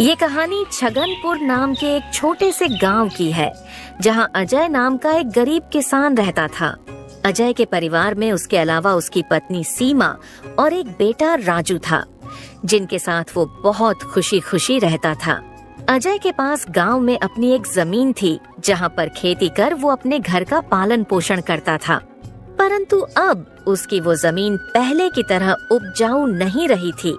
ये कहानी छगनपुर नाम के एक छोटे से गांव की है, जहां अजय नाम का एक गरीब किसान रहता था। अजय के परिवार में उसके अलावा उसकी पत्नी सीमा और एक बेटा राजू था, जिनके साथ वो बहुत खुशी खुशी रहता था। अजय के पास गांव में अपनी एक जमीन थी, जहां पर खेती कर वो अपने घर का पालन पोषण करता था। परंतु अब उसकी वो जमीन पहले की तरह उपजाऊ नहीं रही थी।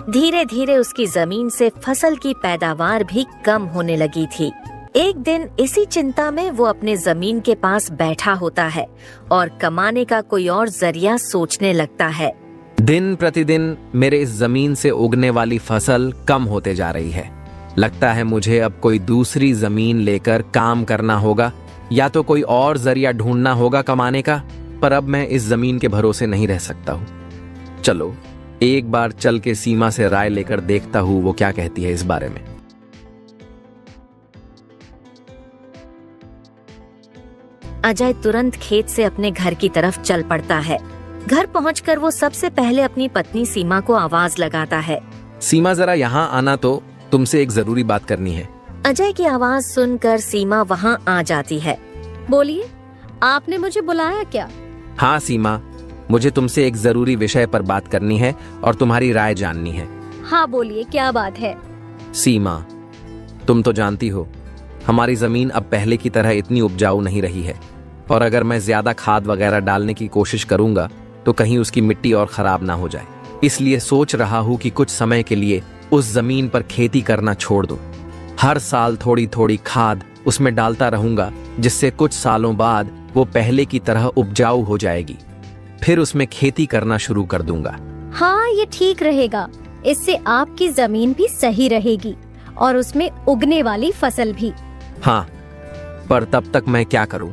धीरे धीरे उसकी जमीन से फसल की पैदावार भी कम होने लगी थी। एक दिन इसी चिंता में वो अपने जमीन के पास बैठा होता है और कमाने का कोई और जरिया सोचने लगता है। दिन प्रतिदिन मेरे इस जमीन से उगने वाली फसल कम होते जा रही है। लगता है मुझे अब कोई दूसरी जमीन लेकर काम करना होगा, या तो कोई और जरिया ढूंढना होगा कमाने का। पर अब मैं इस जमीन के भरोसे नहीं रह सकता हूँ। चलो एक बार चल के सीमा से राय लेकर देखता हूँ वो क्या कहती है इस बारे में। अजय तुरंत खेत से अपने घर की तरफ चल पड़ता है। घर पहुंचकर वो सबसे पहले अपनी पत्नी सीमा को आवाज लगाता है। सीमा जरा यहाँ आना, तो तुमसे एक जरूरी बात करनी है। अजय की आवाज सुनकर सीमा वहाँ आ जाती है। बोलिए, आपने मुझे बुलाया क्या? हाँ सीमा, मुझे तुमसे एक जरूरी विषय पर बात करनी है और तुम्हारी राय जाननी है। हाँ बोलिए, क्या बात है? सीमा, तुम तो जानती हो हमारी जमीन अब पहले की तरह इतनी उपजाऊ नहीं रही है, और अगर मैं ज्यादा खाद वगैरह डालने की कोशिश करूंगा तो कहीं उसकी मिट्टी और खराब ना हो जाए। इसलिए सोच रहा हूँ कि कुछ समय के लिए उस जमीन पर खेती करना छोड़ दूं। हर साल थोड़ी थोड़ी खाद उसमें डालता रहूंगा, जिससे कुछ सालों बाद वो पहले की तरह उपजाऊ हो जाएगी। फिर उसमें खेती करना शुरू कर दूंगा। हाँ, ये ठीक रहेगा। इससे आपकी जमीन भी सही रहेगी और उसमें उगने वाली फसल भी। हाँ, पर तब तक मैं क्या करूं?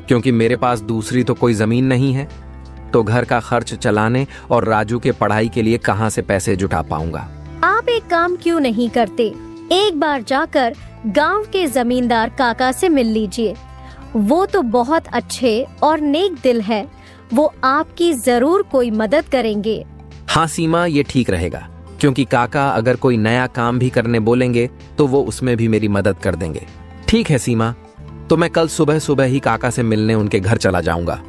क्योंकि मेरे पास दूसरी तो कोई जमीन नहीं है, तो घर का खर्च चलाने और राजू के पढ़ाई के लिए कहाँ से पैसे जुटा पाऊंगा? आप एक काम क्यों नहीं करते, एक बार जाकर गांव के जमींदार काका से मिल लीजिए। वो तो बहुत अच्छे और नेक दिल है, वो आपकी जरूर कोई मदद करेंगे। हाँ सीमा, ये ठीक रहेगा, क्योंकि काका अगर कोई नया काम भी करने बोलेंगे तो वो उसमें भी मेरी मदद कर देंगे। ठीक है सीमा, तो मैं कल सुबह सुबह ही काका से मिलने उनके घर चला जाऊंगा।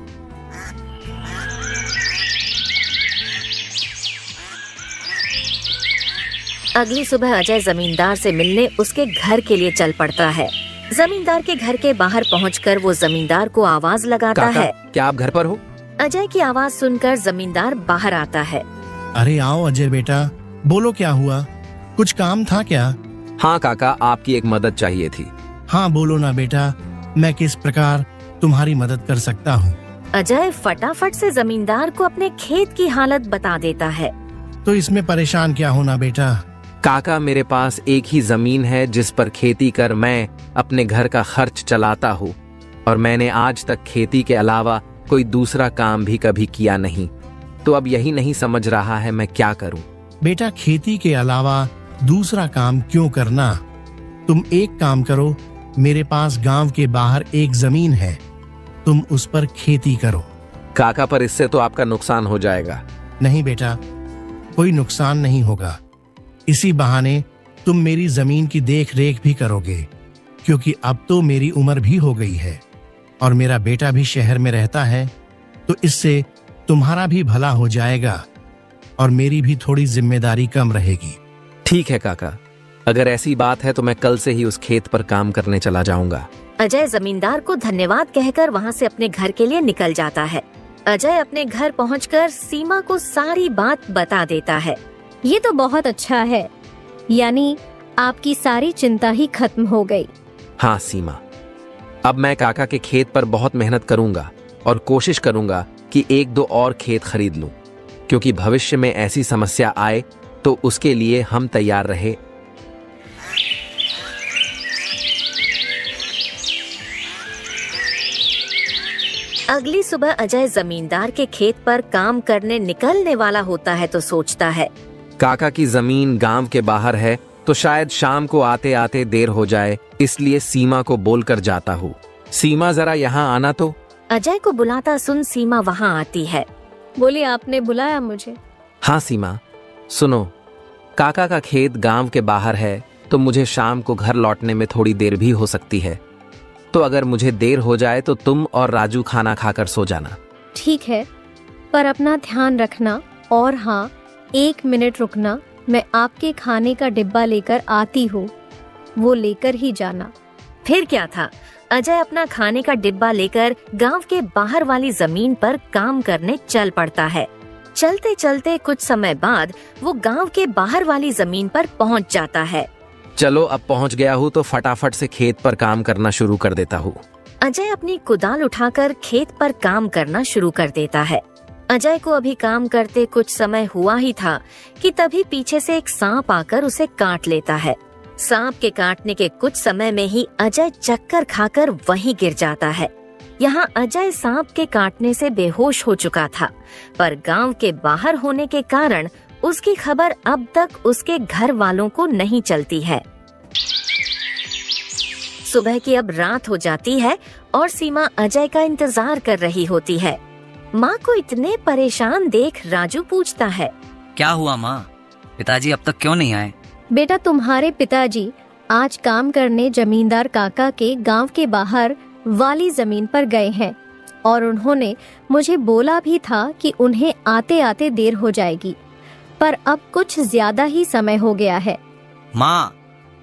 अगली सुबह अजय जमींदार से मिलने उसके घर के लिए चल पड़ता है। जमींदार के घर के बाहर पहुंचकर वो जमींदार को आवाज लगाता काका, है। क्या आप घर पर हो? अजय की आवाज सुनकर जमींदार बाहर आता है। अरे आओ अजय बेटा, बोलो क्या हुआ, कुछ काम था क्या? हाँ काका, आपकी एक मदद चाहिए थी। हाँ बोलो ना बेटा, मैं किस प्रकार तुम्हारी मदद कर सकता हूँ? अजय फटाफट से जमींदार को अपने खेत की हालत बता देता है। तो इसमें परेशान क्या होना बेटा। काका, मेरे पास एक ही जमीन है जिस पर खेती कर मैं अपने घर का खर्च चलाता हूँ, और मैंने आज तक खेती के अलावा कोई दूसरा काम भी कभी किया नहीं। तो अब यही नहीं समझ रहा है मैं क्या करूँ। बेटा, खेती के अलावा दूसरा काम क्यों करना? तुम एक काम करो, मेरे पास गांव के बाहर एक जमीन है, तुम उस पर खेती करो। काका, पर इससे तो आपका नुकसान हो जाएगा। नहीं बेटा, कोई नुकसान नहीं होगा। इसी बहाने तुम मेरी जमीन की देख रेख भी करोगे, क्योंकि अब तो मेरी उम्र भी हो गई है और मेरा बेटा भी शहर में रहता है, तो इससे तुम्हारा भी भला हो जाएगा और मेरी भी थोड़ी जिम्मेदारी कम रहेगी। ठीक है काका, अगर ऐसी बात है तो मैं कल से ही उस खेत पर काम करने चला जाऊंगा। अजय जमींदार को धन्यवाद कहकर वहाँ से अपने घर के लिए निकल जाता है। अजय अपने घर पहुंचकर सीमा को सारी बात बता देता है। ये तो बहुत अच्छा है, यानी आपकी सारी चिंता ही खत्म हो गई। हाँ सीमा, अब मैं काका के खेत पर बहुत मेहनत करूंगा और कोशिश करूंगा कि एक दो और खेत खरीद लूं, क्योंकि भविष्य में ऐसी समस्या आए तो उसके लिए हम तैयार रहे। अगली सुबह अजय जमींदार के खेत पर काम करने निकलने वाला होता है तो सोचता है, काका की जमीन गांव के बाहर है, तो शायद शाम को आते आते देर हो जाए, इसलिए सीमा को बोलकर जाता हूँ। सीमा, जरा यहाँ आना तो। अजय को बुलाता सुन सीमा वहाँ आती है। बोलिए, आपने बुलाया मुझे? हाँ सीमा, सुनो, काका का खेत गांव के बाहर है, तो मुझे शाम को घर लौटने में थोड़ी देर भी हो सकती है। तो अगर मुझे देर हो जाए तो तुम और राजू खाना खाकर सो जाना। ठीक है, पर अपना ध्यान रखना। और हाँ, 1 मिनट रुकना, मैं आपके खाने का डिब्बा लेकर आती हूँ, वो लेकर ही जाना। फिर क्या था, अजय अपना खाने का डिब्बा लेकर गांव के बाहर वाली जमीन पर काम करने चल पड़ता है। चलते चलते कुछ समय बाद वो गांव के बाहर वाली जमीन पर पहुंच जाता है। चलो, अब पहुंच गया हूँ तो फटाफट से खेत पर काम करना शुरू कर देता हूँ। अजय अपनी कुदाल उठाकर खेत पर काम करना शुरू कर देता है। अजय को अभी काम करते कुछ समय हुआ ही था कि तभी पीछे से एक सांप आकर उसे काट लेता है। सांप के काटने के कुछ समय में ही अजय चक्कर खाकर वहीं गिर जाता है। यहाँ अजय सांप के काटने से बेहोश हो चुका था, पर गांव के बाहर होने के कारण उसकी खबर अब तक उसके घर वालों को नहीं चलती है। सुबह की अब रात हो जाती है और सीमा अजय का इंतजार कर रही होती है। माँ को इतने परेशान देख राजू पूछता है, क्या हुआ माँ, पिताजी अब तक क्यों नहीं आए? बेटा, तुम्हारे पिताजी आज काम करने जमींदार काका के गांव के बाहर वाली जमीन पर गए हैं और उन्होंने मुझे बोला भी था कि उन्हें आते आते देर हो जाएगी, पर अब कुछ ज्यादा ही समय हो गया है। माँ,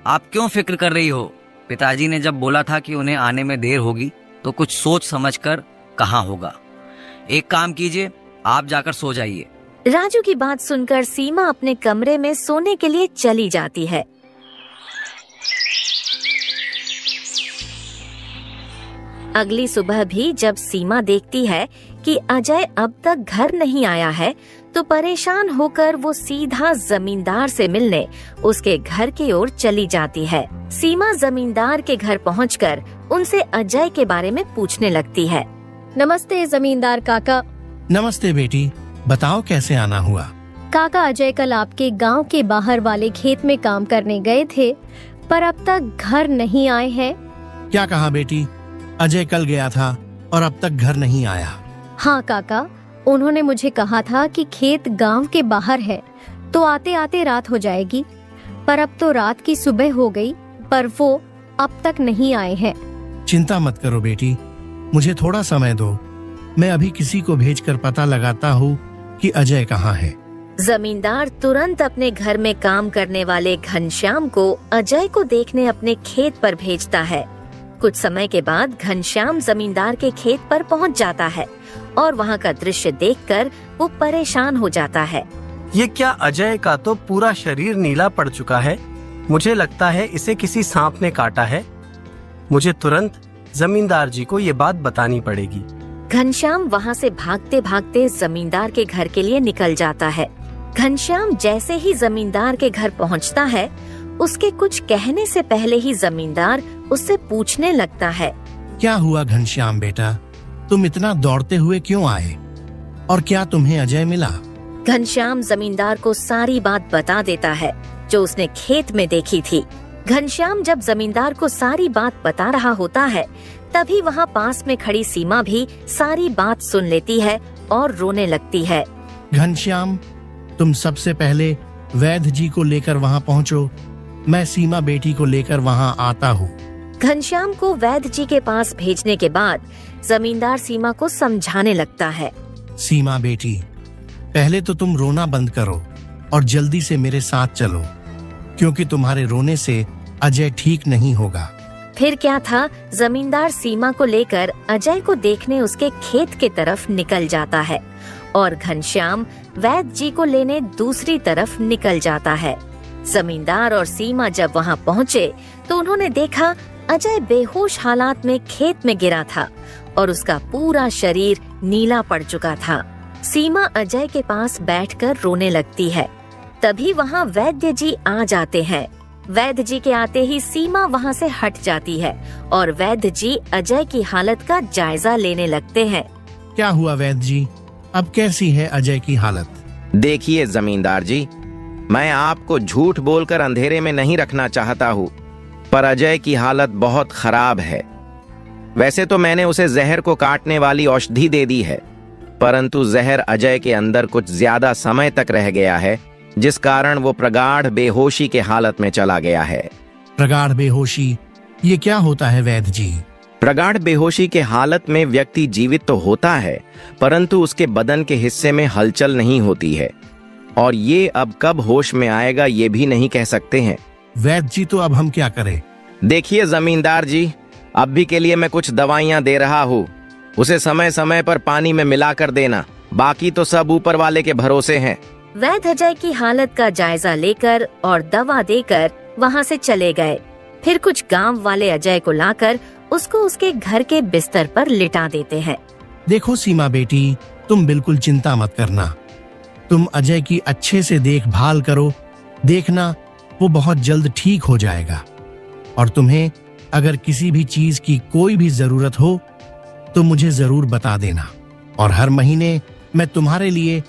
आप क्यों फिक्र कर रही हो? पिताजी ने जब बोला था कि उन्हें आने में देर होगी तो कुछ सोच समझकर कहा होगा। एक काम कीजिए, आप जाकर सो जाइए। राजू की बात सुनकर सीमा अपने कमरे में सोने के लिए चली जाती है। अगली सुबह भी जब सीमा देखती है कि अजय अब तक घर नहीं आया है, तो परेशान होकर वो सीधा जमींदार से मिलने उसके घर की ओर चली जाती है। सीमा जमींदार के घर पहुंचकर उनसे अजय के बारे में पूछने लगती है। नमस्ते जमींदार काका। नमस्ते बेटी, बताओ कैसे आना हुआ? काका, अजय कल आपके गांव के बाहर वाले खेत में काम करने गए थे, पर अब तक घर नहीं आए हैं। क्या कहा बेटी? अजय कल गया था और अब तक घर नहीं आया? हाँ काका, उन्होंने मुझे कहा था कि खेत गांव के बाहर है तो आते आते रात हो जाएगी, पर अब तो रात की सुबह हो गई, पर वो अब तक नहीं आए हैं। चिंता मत करो बेटी, मुझे थोड़ा समय दो, मैं अभी किसी को भेजकर पता लगाता हूँ कि अजय कहाँ है। जमींदार तुरंत अपने घर में काम करने वाले घनश्याम को अजय को देखने अपने खेत पर भेजता है। कुछ समय के बाद घनश्याम जमींदार के खेत पर पहुंच जाता है और वहां का दृश्य देखकर वो परेशान हो जाता है। ये क्या, अजय का तो पूरा शरीर नीला पड़ चुका है। मुझे लगता है इसे किसी सांप ने काटा है। मुझे तुरंत जमींदार जी को ये बात बतानी पड़ेगी। घनश्याम वहां से भागते भागते जमींदार के घर के लिए निकल जाता है। घनश्याम जैसे ही जमींदार के घर पहुंचता है, उसके कुछ कहने से पहले ही जमींदार उससे पूछने लगता है, क्या हुआ घनश्याम बेटा, तुम इतना दौड़ते हुए क्यों आए और क्या तुम्हें अजय मिला? घनश्याम जमींदार को सारी बात बता देता है जो उसने खेत में देखी थी। घनश्याम जब जमींदार को सारी बात बता रहा होता है, तभी वहाँ पास में खड़ी सीमा भी सारी बात सुन लेती है और रोने लगती है। घनश्याम, तुम सबसे पहले वैद्य जी को लेकर वहाँ पहुँचो, मैं सीमा बेटी को लेकर वहाँ आता हूँ। घनश्याम को वैद्य जी के पास भेजने के बाद जमींदार सीमा को समझाने लगता है। सीमा बेटी, पहले तो तुम रोना बंद करो और जल्दी से मेरे साथ चलो, क्योंकि तुम्हारे रोने से अजय ठीक नहीं होगा। फिर क्या था, जमींदार सीमा को लेकर अजय को देखने उसके खेत के तरफ निकल जाता है और घनश्याम वैद्य जी को लेने दूसरी तरफ निकल जाता है। जमींदार और सीमा जब वहां पहुंचे तो उन्होंने देखा अजय बेहोश हालात में खेत में गिरा था और उसका पूरा शरीर नीला पड़ चुका था। सीमा अजय के पास बैठकर रोने लगती है। तभी वहां वैद्य जी आ जाते हैं। वैद्य जी के आते ही सीमा वहां से हट जाती है और वैद्य जी अजय की हालत का जायजा लेने लगते हैं। क्या हुआ वैद्य जी, अब कैसी है अजय की हालत? देखिए जमींदार जी, मैं आपको झूठ बोलकर अंधेरे में नहीं रखना चाहता हूँ, पर अजय की हालत बहुत खराब है। वैसे तो मैंने उसे जहर को काटने वाली औषधि दे दी है, परंतु जहर अजय के अंदर कुछ ज्यादा समय तक रह गया है, जिस कारण वो प्रगाढ़ बेहोशी के हालत में चला गया है। प्रगाढ़ बेहोशी, ये क्या होता है वैद्य जी? प्रगाढ़ बेहोशी के हालत में व्यक्ति जीवित तो होता है, परंतु उसके बदन के हिस्से में हलचल नहीं होती है, और ये अब कब होश में आएगा ये भी नहीं कह सकते हैं। वैद्य जी, तो अब हम क्या करें? देखिए जमींदार जी, अब भी के लिए मैं कुछ दवाइयां दे रहा हूँ, उसे समय समय पर पानी में मिलाकर देना, बाकी तो सब ऊपर वाले के भरोसे हैं। वैद्य अजय की हालत का जायजा लेकर और दवा देकर वहाँ से चले गए। फिर कुछ गांव वाले अजय को लाकर उसको उसके घर के बिस्तर पर लिटा देते हैं। देखो सीमा बेटी, तुम बिल्कुल चिंता मत करना। तुम अजय की अच्छे से देखभाल करो, देखना वो बहुत जल्द ठीक हो जाएगा। और तुम्हें अगर किसी भी चीज की कोई भी जरूरत हो तो मुझे जरूर बता देना, और हर महीने मैं तुम्हारे लिए